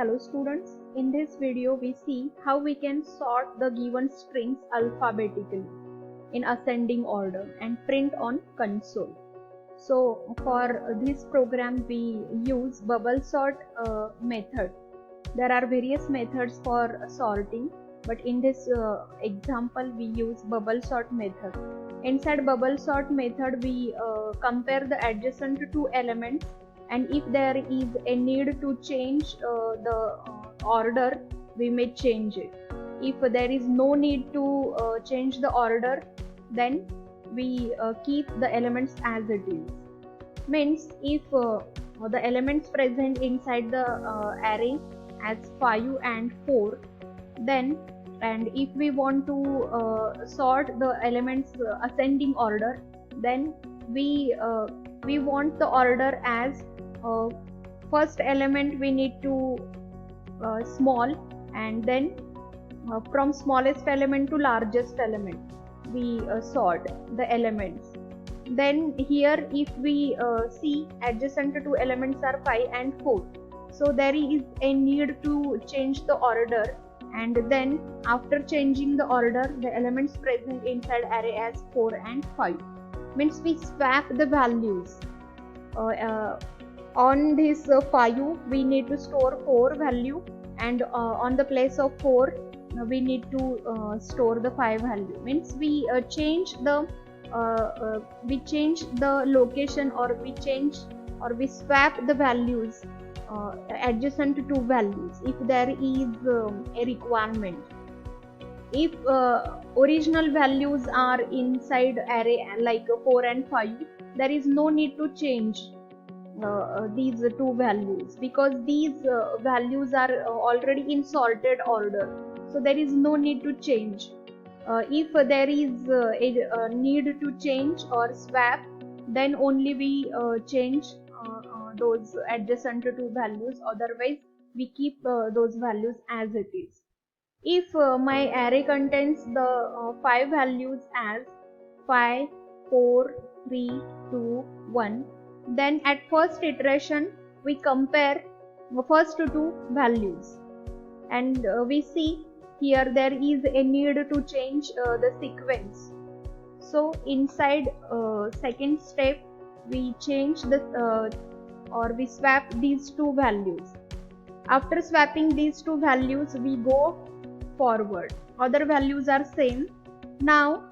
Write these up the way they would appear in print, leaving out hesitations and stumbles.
Hello students, in this video we see how we can sort the given strings alphabetically in ascending order and print on console. So for this program we use bubblesort method. There are various methods for sorting, but in this example we use bubblesort method. Inside bubblesort method we compare the adjacent two elements, and if there is a need to change the order, we may change it. If there is no need to change the order, then we keep the elements as it is. Means if the elements present inside the array as 5 and 4, then and if we want to sort the elements ascending order, then we want the order as first element we need to small, and then from smallest element to largest element we sort the elements. Then here if we see adjacent two elements are 5 and 4, so there is a need to change the order, and then after changing the order the elements present inside array as 4 and 5, means we swap the values. On this 5 we need to store 4 value, and on the place of 4 we need to store the 5 value. Means we change the location, or we swap the values adjacent to values if there is a requirement. If original values are inside array like 4 and 5, there is no need to change these two values, because these values are already in sorted order, so there is no need to change. If there is a need to change or swap, then only we change those adjacent to values, otherwise we keep those values as it is. If my array contains the 5 values as 5, 4, 3, 2, 1, then at first iteration we compare the first two values, and we see here there is a need to change the sequence. So inside second step we change the or we swap these two values. After swapping these two values we go forward, other values are same. Now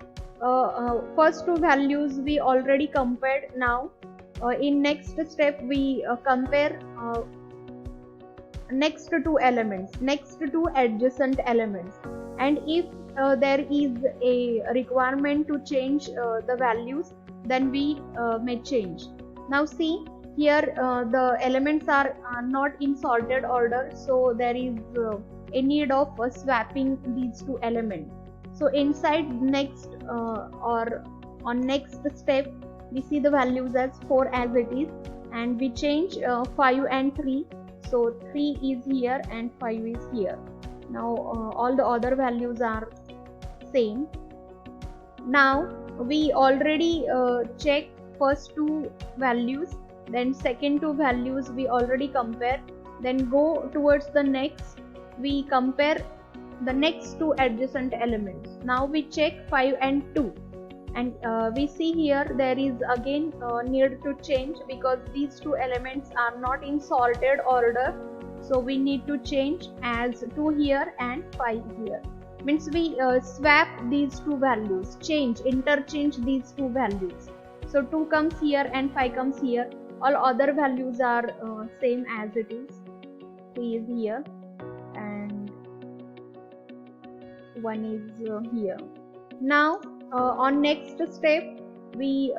first two values we already compared. Now in next step we compare next two elements, next two adjacent elements, and if there is a requirement to change the values, then we may change. Now see here the elements are not in sorted order, so there is a need of swapping these two elements. So inside next or on next step we see the values as 4 as it is, and we change 5 and 3. So 3 is here and 5 is here. Now all the other values are same. Now we already check first two values, then second two values we already compare, then go towards the next, we compare the next two adjacent elements. Now we check 5 and 2, and we see here there is again need to change, because these two elements are not in sorted order, so we need to change as 2 here and 5 here. Means we swap these two values, interchange these two values. So 2 comes here and 5 comes here. All other values are same as it is. 3 is here and 1 is here. Now on next step we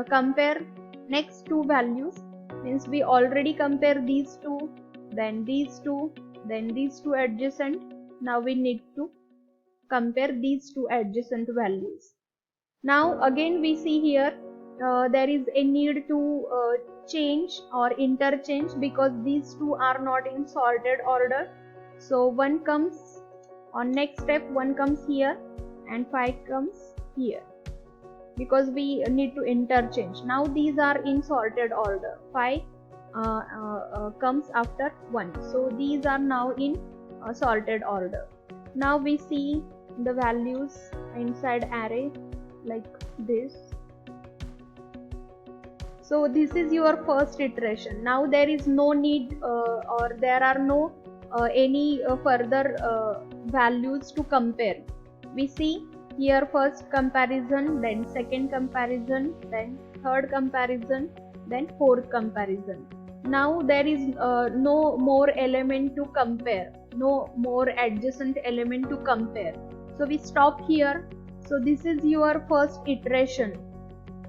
compare next two values. Means we already compare these two, then these two, then these two adjacent. Now we need to compare these two adjacent values. Now again we see here there is a need to change or interchange, because these two are not in sorted order. So 1 comes on next step, 1 comes here and 5 comes here, because we need to interchange. Now these are in sorted order, 5 comes after 1. So these are now in sorted order. Now we see the values inside array like this. So this is your first iteration. Now there is no need or there are no any further values to compare. We see here first comparison, then second comparison, then third comparison, then fourth comparison. Now there is no more element to compare, no more adjacent element to compare. So we stop here. So this is your first iteration.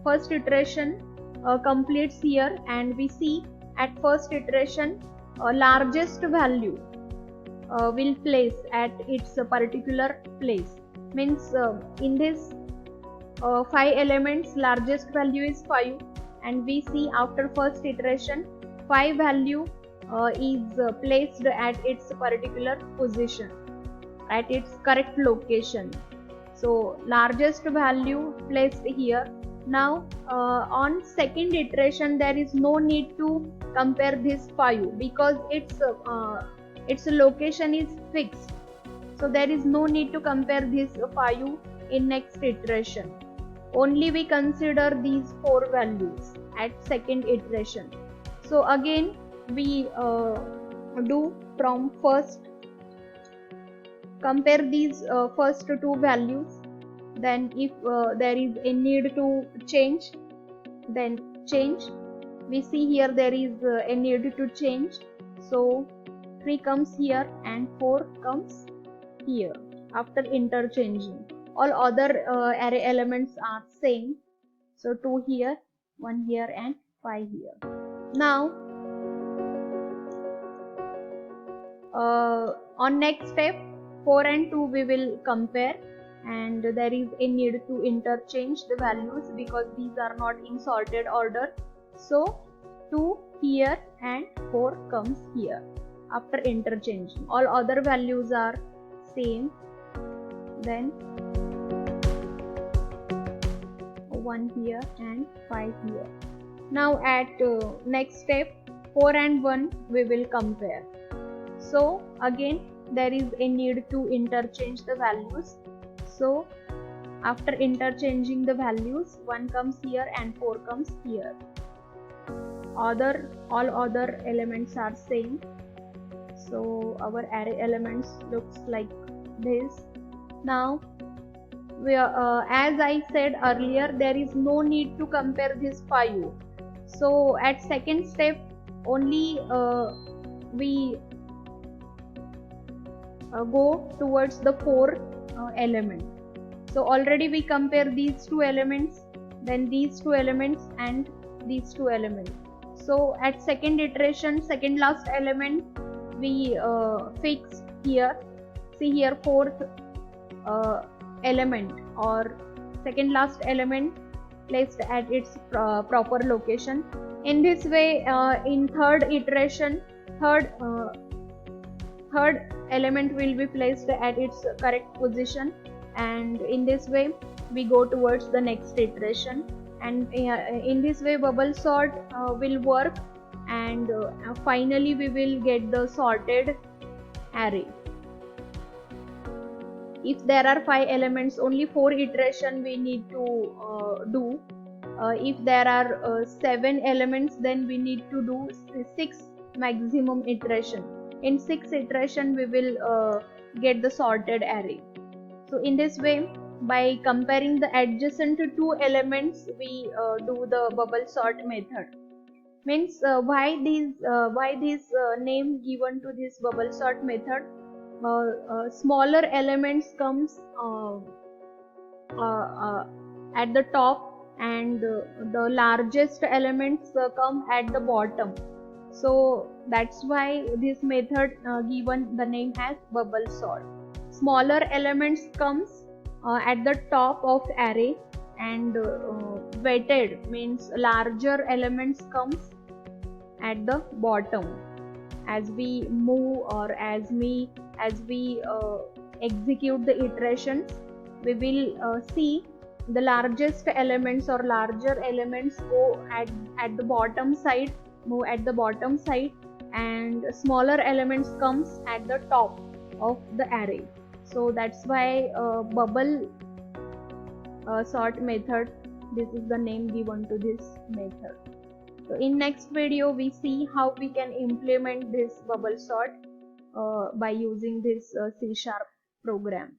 First iteration completes here, and we see at first iteration largest value will place at its particular place. Means in this 5 elements largest value is 5, and we see after first iteration 5 value is placed at its particular position, at its correct location. So largest value placed here. Now on second iteration there is no need to compare this 5 because its location is fixed. So there is no need to compare this 5 in next iteration. Only we consider these 4 values at second iteration. So again we do from first, compare these first 2 values. Then if there is a need to change, then change. We see here there is a need to change. So 3 comes here and 4 comes here after interchanging. All other array elements are same. So 2 here, 1 here and 5 here. Now on next step 4 and 2 we will compare, and there is a need to interchange the values because these are not in sorted order. So 2 here and 4 comes here after interchanging. All other values are same. Then 1 here and 5 here. Now at next step 4 and 1 we will compare. So again there is a need to interchange the values. So after interchanging the values 1 comes here and 4 comes here. All other elements are same. So our array elements looks like this. Now we are, as I said earlier, there is no need to compare this 5. So at second step only we go towards the 4th element. So already we compare these 2 elements, then these 2 elements and these 2 elements. So at second iteration, second last element we fix here. See here 4th element or second last element placed at its proper location. In this way in third iteration third element will be placed at its correct position, and in this way we go towards the next iteration. And in this way bubble sort will work, and finally we will get the sorted array. If there are 5 elements, only 4 iteration we need to do. If there are 7 elements, then we need to do 6 maximum iteration. In 6 iteration we will get the sorted array. So in this way, by comparing the adjacent 2 elements, we do the bubble sort method. Means why this name given to this bubble sort method? Smaller elements comes at the top, and the largest elements come at the bottom. So that's why this method given the name as bubble sort. Smaller elements comes at the top of array, and weighted means larger elements comes at the bottom. As we move or as we execute the iterations, we will see the largest elements or larger elements go at the bottom side, move at the bottom side, and smaller elements comes at the top of the array. So that's why bubble sort method, this is the name given to this method. So in next video we see how we can implement this bubble sort by using this C# program.